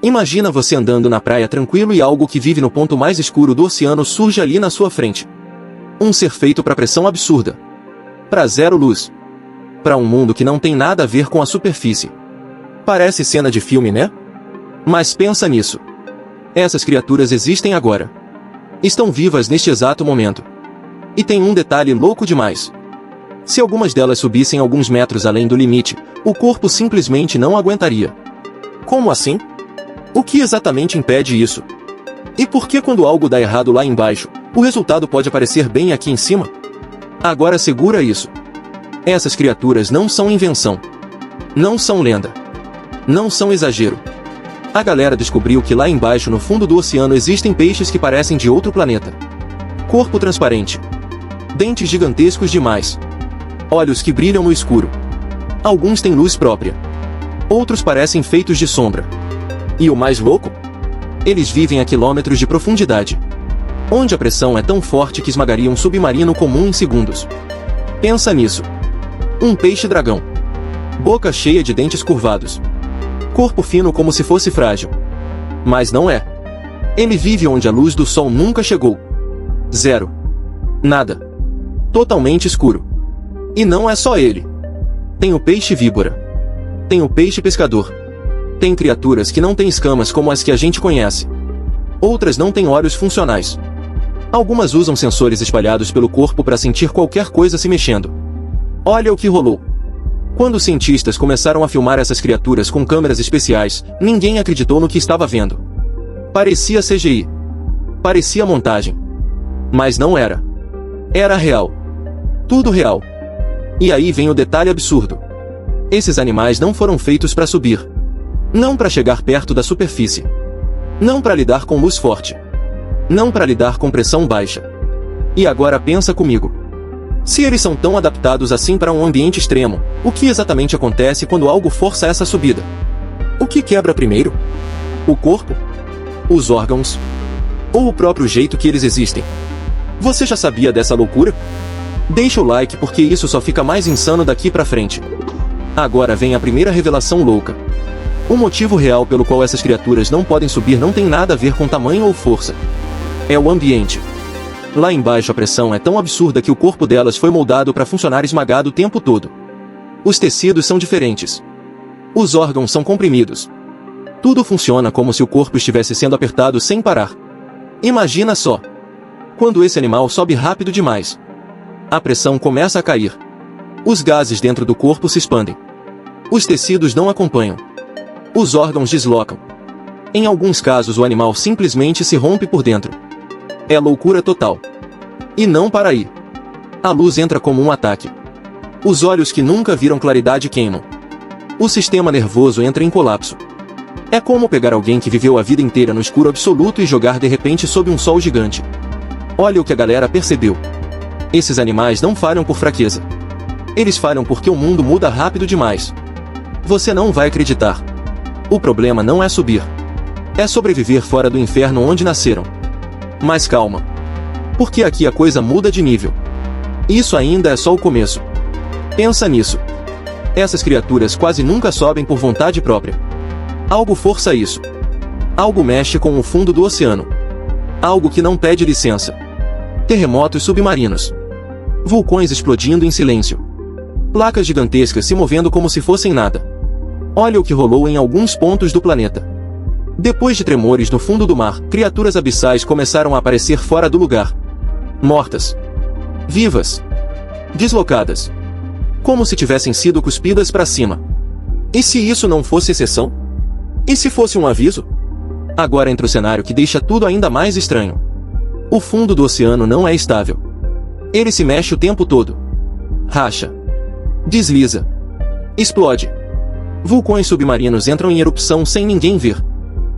Imagina você andando na praia tranquilo e algo que vive no ponto mais escuro do oceano surge ali na sua frente. Um ser feito para pressão absurda. Para zero luz. Para um mundo que não tem nada a ver com a superfície. Parece cena de filme, né? Mas pensa nisso. Essas criaturas existem agora. Estão vivas neste exato momento. E tem um detalhe louco demais. Se algumas delas subissem alguns metros além do limite, o corpo simplesmente não aguentaria. Como assim? O que exatamente impede isso? E por que quando algo dá errado lá embaixo, o resultado pode aparecer bem aqui em cima? Agora segura isso. Essas criaturas não são invenção. Não são lenda. Não são exagero. A galera descobriu que lá embaixo no fundo do oceano existem peixes que parecem de outro planeta. Corpo transparente. Dentes gigantescos demais. Olhos que brilham no escuro. Alguns têm luz própria. Outros parecem feitos de sombra. E o mais louco? Eles vivem a quilômetros de profundidade. Onde a pressão é tão forte que esmagaria um submarino comum em segundos. Pensa nisso. Um peixe-dragão. Boca cheia de dentes curvados. Corpo fino como se fosse frágil. Mas não é. Ele vive onde a luz do sol nunca chegou. Zero. Nada. Totalmente escuro. E não é só ele. Tem o peixe-víbora. Tem o peixe-pescador. Tem criaturas que não têm escamas como as que a gente conhece. Outras não têm olhos funcionais. Algumas usam sensores espalhados pelo corpo para sentir qualquer coisa se mexendo. Olha o que rolou. Quando os cientistas começaram a filmar essas criaturas com câmeras especiais, ninguém acreditou no que estava vendo. Parecia CGI. Parecia montagem. Mas não era. Era real. Tudo real. E aí vem o detalhe absurdo. Esses animais não foram feitos para subir. Não para chegar perto da superfície. Não para lidar com luz forte. Não para lidar com pressão baixa. E agora pensa comigo. Se eles são tão adaptados assim para um ambiente extremo, o que exatamente acontece quando algo força essa subida? O que quebra primeiro? O corpo? Os órgãos? Ou o próprio jeito que eles existem? Você já sabia dessa loucura? Deixa o like porque isso só fica mais insano daqui pra frente. Agora vem a primeira revelação louca. O motivo real pelo qual essas criaturas não podem subir não tem nada a ver com tamanho ou força. É o ambiente. Lá embaixo a pressão é tão absurda que o corpo delas foi moldado para funcionar esmagado o tempo todo. Os tecidos são diferentes. Os órgãos são comprimidos. Tudo funciona como se o corpo estivesse sendo apertado sem parar. Imagina só. Quando esse animal sobe rápido demais, a pressão começa a cair. Os gases dentro do corpo se expandem. Os tecidos não acompanham. Os órgãos deslocam. Em alguns casos o animal simplesmente se rompe por dentro. É loucura total. E não para aí. A luz entra como um ataque. Os olhos que nunca viram claridade queimam. O sistema nervoso entra em colapso. É como pegar alguém que viveu a vida inteira no escuro absoluto e jogar de repente sob um sol gigante. Olha o que a galera percebeu. Esses animais não falham por fraqueza. Eles falham porque o mundo muda rápido demais. Você não vai acreditar. O problema não é subir. É sobreviver fora do inferno onde nasceram. Mas calma. Porque aqui a coisa muda de nível. Isso ainda é só o começo. Pensa nisso. Essas criaturas quase nunca sobem por vontade própria. Algo força isso. Algo mexe com o fundo do oceano. Algo que não pede licença. Terremotos submarinos. Vulcões explodindo em silêncio. Placas gigantescas se movendo como se fossem nada. Olha o que rolou em alguns pontos do planeta. Depois de tremores no fundo do mar, criaturas abissais começaram a aparecer fora do lugar. Mortas. Vivas. Deslocadas. Como se tivessem sido cuspidas para cima. E se isso não fosse exceção? E se fosse um aviso? Agora entra o cenário que deixa tudo ainda mais estranho. O fundo do oceano não é estável. Ele se mexe o tempo todo. Racha. Desliza. Explode. Vulcões submarinos entram em erupção sem ninguém ver.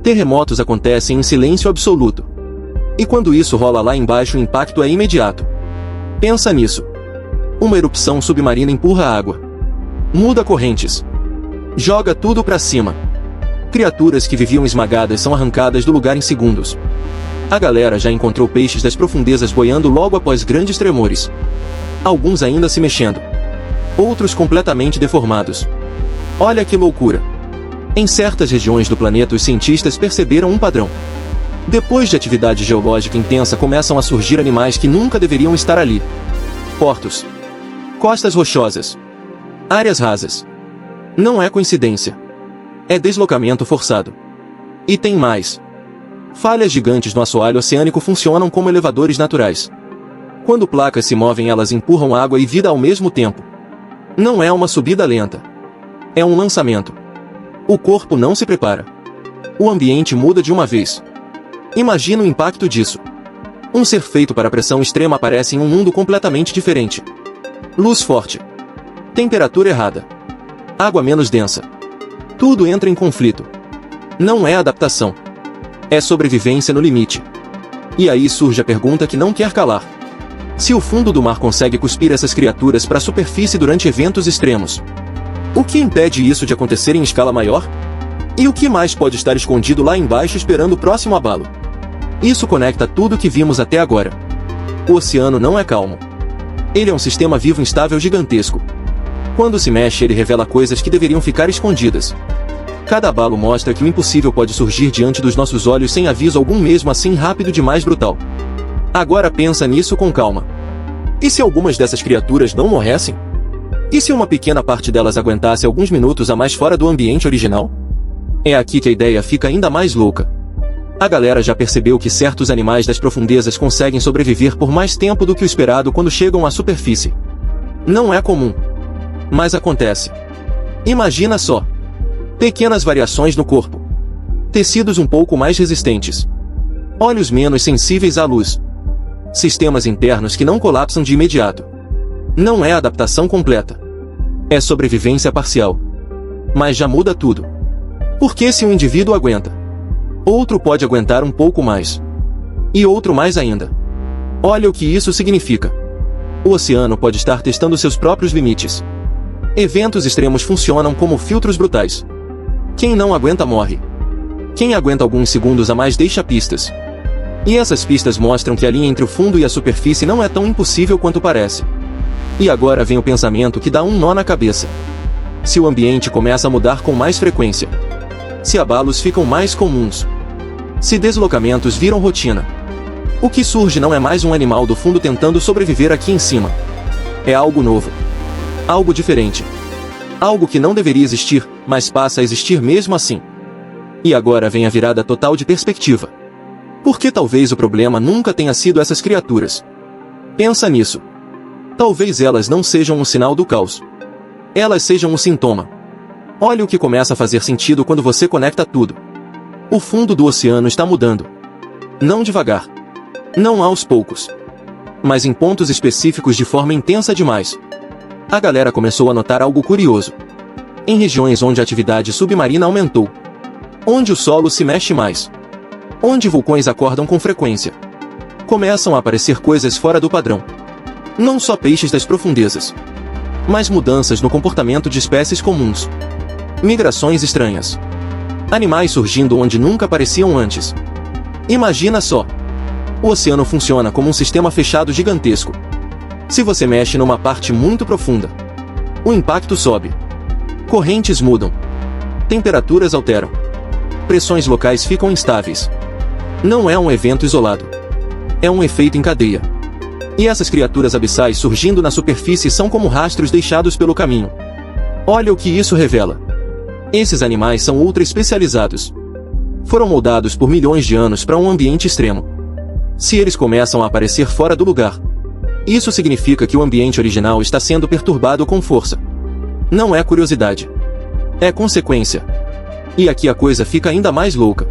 Terremotos acontecem em silêncio absoluto. E quando isso rola lá embaixo o impacto é imediato. Pensa nisso. Uma erupção submarina empurra água. Muda correntes. Joga tudo pra cima. Criaturas que viviam esmagadas são arrancadas do lugar em segundos. A galera já encontrou peixes das profundezas boiando logo após grandes tremores. Alguns ainda se mexendo. Outros completamente deformados. Olha que loucura. Em certas regiões do planeta, os cientistas perceberam um padrão. Depois de atividade geológica intensa, começam a surgir animais que nunca deveriam estar ali. Portos, costas rochosas, áreas rasas. Não é coincidência. É deslocamento forçado. E tem mais. Falhas gigantes no assoalho oceânico funcionam como elevadores naturais. Quando placas se movem, elas empurram água e vida ao mesmo tempo. Não é uma subida lenta. É um lançamento. O corpo não se prepara. O ambiente muda de uma vez. Imagina o impacto disso. Um ser feito para pressão extrema aparece em um mundo completamente diferente. Luz forte. Temperatura errada. Água menos densa. Tudo entra em conflito. Não é adaptação. É sobrevivência no limite. E aí surge a pergunta que não quer calar. Se o fundo do mar consegue cuspir essas criaturas para a superfície durante eventos extremos, o que impede isso de acontecer em escala maior? E o que mais pode estar escondido lá embaixo esperando o próximo abalo? Isso conecta tudo o que vimos até agora. O oceano não é calmo. Ele é um sistema vivo instável gigantesco. Quando se mexe, ele revela coisas que deveriam ficar escondidas. Cada abalo mostra que o impossível pode surgir diante dos nossos olhos sem aviso algum, mesmo assim rápido demais, brutal. Agora pensa nisso com calma. E se algumas dessas criaturas não morressem? E se uma pequena parte delas aguentasse alguns minutos a mais fora do ambiente original? É aqui que a ideia fica ainda mais louca. A galera já percebeu que certos animais das profundezas conseguem sobreviver por mais tempo do que o esperado quando chegam à superfície. Não é comum. Mas acontece. Imagina só. Pequenas variações no corpo. Tecidos um pouco mais resistentes. Olhos menos sensíveis à luz. Sistemas internos que não colapsam de imediato. Não é adaptação completa. É sobrevivência parcial. Mas já muda tudo. Porque se um indivíduo aguenta, outro pode aguentar um pouco mais. E outro mais ainda. Olha o que isso significa. O oceano pode estar testando seus próprios limites. Eventos extremos funcionam como filtros brutais. Quem não aguenta morre. Quem aguenta alguns segundos a mais deixa pistas. E essas pistas mostram que a linha entre o fundo e a superfície não é tão impossível quanto parece. E agora vem o pensamento que dá um nó na cabeça. Se o ambiente começa a mudar com mais frequência, se abalos ficam mais comuns, se deslocamentos viram rotina, o que surge não é mais um animal do fundo tentando sobreviver aqui em cima. É algo novo. Algo diferente. Algo que não deveria existir, mas passa a existir mesmo assim. E agora vem a virada total de perspectiva. Porque talvez o problema nunca tenha sido essas criaturas. Pensa nisso. Talvez elas não sejam um sinal do caos. Elas sejam um sintoma. Olha o que começa a fazer sentido quando você conecta tudo. O fundo do oceano está mudando. Não devagar. Não aos poucos. Mas em pontos específicos de forma intensa demais. A galera começou a notar algo curioso. Em regiões onde a atividade submarina aumentou. Onde o solo se mexe mais. Onde vulcões acordam com frequência. Começam a aparecer coisas fora do padrão. Não só peixes das profundezas, mas mudanças no comportamento de espécies comuns. Migrações estranhas. Animais surgindo onde nunca apareciam antes. Imagina só. O oceano funciona como um sistema fechado gigantesco. Se você mexe numa parte muito profunda, o impacto sobe. Correntes mudam. Temperaturas alteram. Pressões locais ficam instáveis. Não é um evento isolado. É um efeito em cadeia. E essas criaturas abissais surgindo na superfície são como rastros deixados pelo caminho. Olha o que isso revela. Esses animais são ultra especializados. Foram moldados por milhões de anos para um ambiente extremo. Se eles começam a aparecer fora do lugar, isso significa que o ambiente original está sendo perturbado com força. Não é curiosidade. É consequência. E aqui a coisa fica ainda mais louca.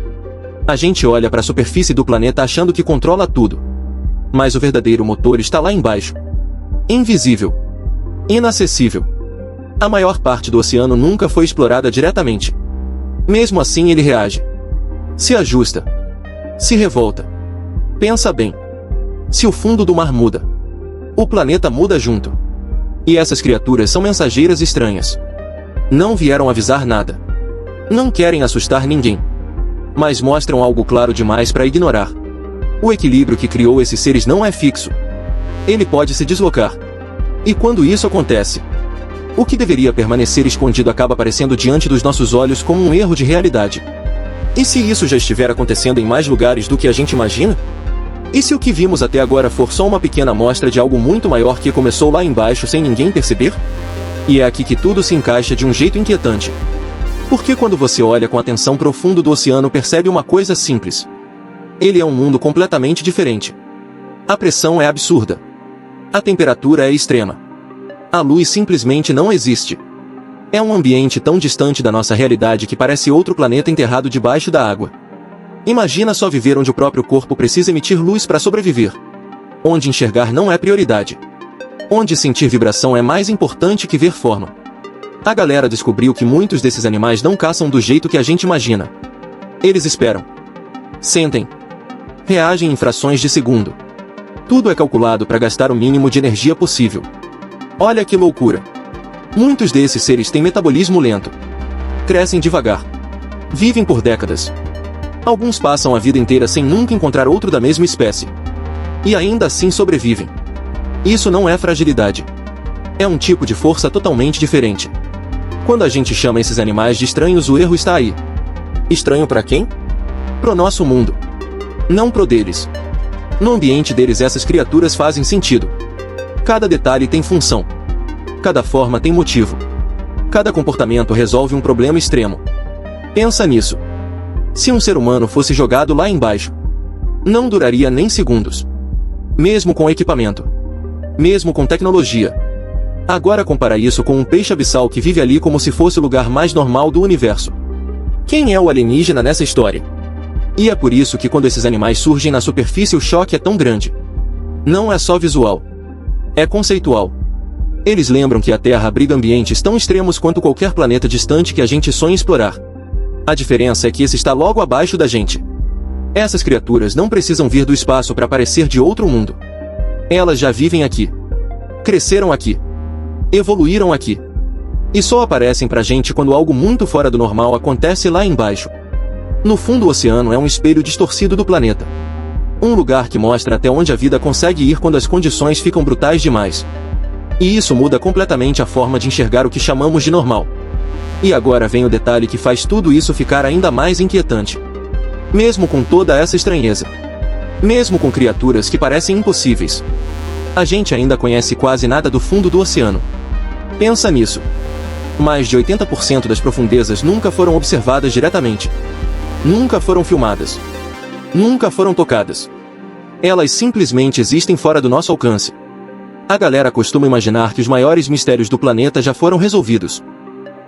A gente olha para a superfície do planeta achando que controla tudo. Mas o verdadeiro motor está lá embaixo. Invisível. Inacessível. A maior parte do oceano nunca foi explorada diretamente. Mesmo assim ele reage. Se ajusta. Se revolta. Pensa bem. Se o fundo do mar muda, o planeta muda junto. E essas criaturas são mensageiras estranhas. Não vieram avisar nada. Não querem assustar ninguém. Mas mostram algo claro demais para ignorar. O equilíbrio que criou esses seres não é fixo. Ele pode se deslocar. E quando isso acontece, O que deveria permanecer escondido acaba aparecendo diante dos nossos olhos como um erro de realidade. E se isso já estiver acontecendo em mais lugares do que a gente imagina? E se o que vimos até agora for só uma pequena amostra de algo muito maior que começou lá embaixo sem ninguém perceber? E é aqui que tudo se encaixa de um jeito inquietante. Porque quando você olha com atenção profundo do oceano, percebe uma coisa simples. Ele é um mundo completamente diferente. A pressão é absurda. A temperatura é extrema. A luz simplesmente não existe. É um ambiente tão distante da nossa realidade que parece outro planeta enterrado debaixo da água. Imagina só viver onde o próprio corpo precisa emitir luz para sobreviver. Onde enxergar não é prioridade. Onde sentir vibração é mais importante que ver forma. A galera descobriu que muitos desses animais não caçam do jeito que a gente imagina. Eles esperam. Sentem. Reagem em frações de segundo. Tudo é calculado para gastar o mínimo de energia possível. Olha que loucura. Muitos desses seres têm metabolismo lento. Crescem devagar. Vivem por décadas. Alguns passam a vida inteira sem nunca encontrar outro da mesma espécie. E ainda assim sobrevivem. Isso não é fragilidade. É um tipo de força totalmente diferente. Quando a gente chama esses animais de estranhos, o erro está aí. Estranho para quem? Pro nosso mundo. Não pro deles. No ambiente deles, essas criaturas fazem sentido. Cada detalhe tem função. Cada forma tem motivo. Cada comportamento resolve um problema extremo. Pensa nisso. Se um ser humano fosse jogado lá embaixo, não duraria nem segundos. Mesmo com equipamento. Mesmo com tecnologia. Agora compara isso com um peixe abissal que vive ali como se fosse o lugar mais normal do universo. Quem é o alienígena nessa história? E é por isso que quando esses animais surgem na superfície o choque é tão grande. Não é só visual. É conceitual. Eles lembram que a Terra abriga ambientes tão extremos quanto qualquer planeta distante que a gente sonha explorar. A diferença é que esse está logo abaixo da gente. Essas criaturas não precisam vir do espaço para aparecer de outro mundo. Elas já vivem aqui. Cresceram aqui. Evoluíram aqui. E só aparecem pra gente quando algo muito fora do normal acontece lá embaixo. No fundo, o oceano é um espelho distorcido do planeta. Um lugar que mostra até onde a vida consegue ir quando as condições ficam brutais demais. E isso muda completamente a forma de enxergar o que chamamos de normal. E agora vem o detalhe que faz tudo isso ficar ainda mais inquietante. Mesmo com toda essa estranheza, mesmo com criaturas que parecem impossíveis, a gente ainda conhece quase nada do fundo do oceano. Pensa nisso. Mais de 80% das profundezas nunca foram observadas diretamente. Nunca foram filmadas. Nunca foram tocadas. Elas simplesmente existem fora do nosso alcance. A galera costuma imaginar que os maiores mistérios do planeta já foram resolvidos.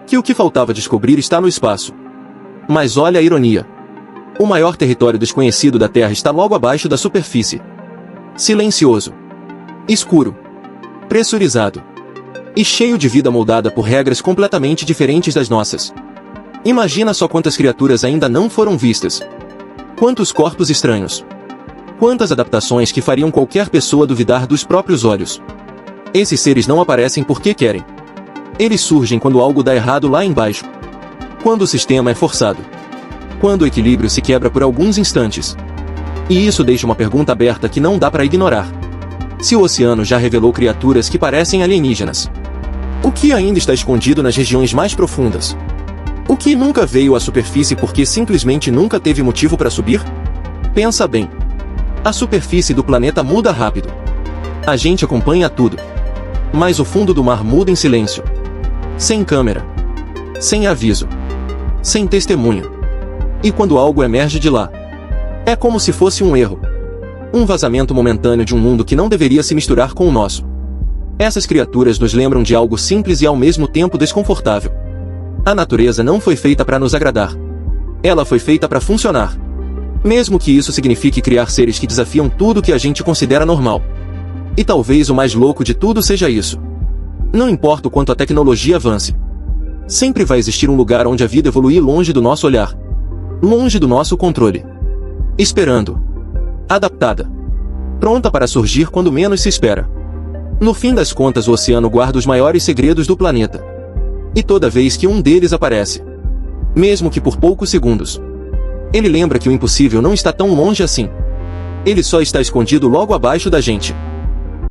Que o que faltava descobrir está no espaço. Mas olha a ironia. O maior território desconhecido da Terra está logo abaixo da superfície. Silencioso. Escuro. Pressurizado. E cheio de vida moldada por regras completamente diferentes das nossas. Imagina só quantas criaturas ainda não foram vistas. Quantos corpos estranhos. Quantas adaptações que fariam qualquer pessoa duvidar dos próprios olhos. Esses seres não aparecem porque querem. Eles surgem quando algo dá errado lá embaixo. Quando o sistema é forçado. Quando o equilíbrio se quebra por alguns instantes. E isso deixa uma pergunta aberta que não dá para ignorar. Se o oceano já revelou criaturas que parecem alienígenas, o que ainda está escondido nas regiões mais profundas? O que nunca veio à superfície porque simplesmente nunca teve motivo para subir? Pensa bem. A superfície do planeta muda rápido. A gente acompanha tudo. Mas o fundo do mar muda em silêncio. Sem câmera. Sem aviso. Sem testemunha. E quando algo emerge de lá, é como se fosse um erro. Um vazamento momentâneo de um mundo que não deveria se misturar com o nosso. Essas criaturas nos lembram de algo simples e ao mesmo tempo desconfortável. A natureza não foi feita para nos agradar. Ela foi feita para funcionar. Mesmo que isso signifique criar seres que desafiam tudo que a gente considera normal. E talvez o mais louco de tudo seja isso. Não importa o quanto a tecnologia avance. Sempre vai existir um lugar onde a vida evolui longe do nosso olhar. Longe do nosso controle. Esperando. Adaptada. Pronta para surgir quando menos se espera. No fim das contas, o oceano guarda os maiores segredos do planeta. E toda vez que um deles aparece, mesmo que por poucos segundos, ele lembra que o impossível não está tão longe assim. Ele só está escondido logo abaixo da gente.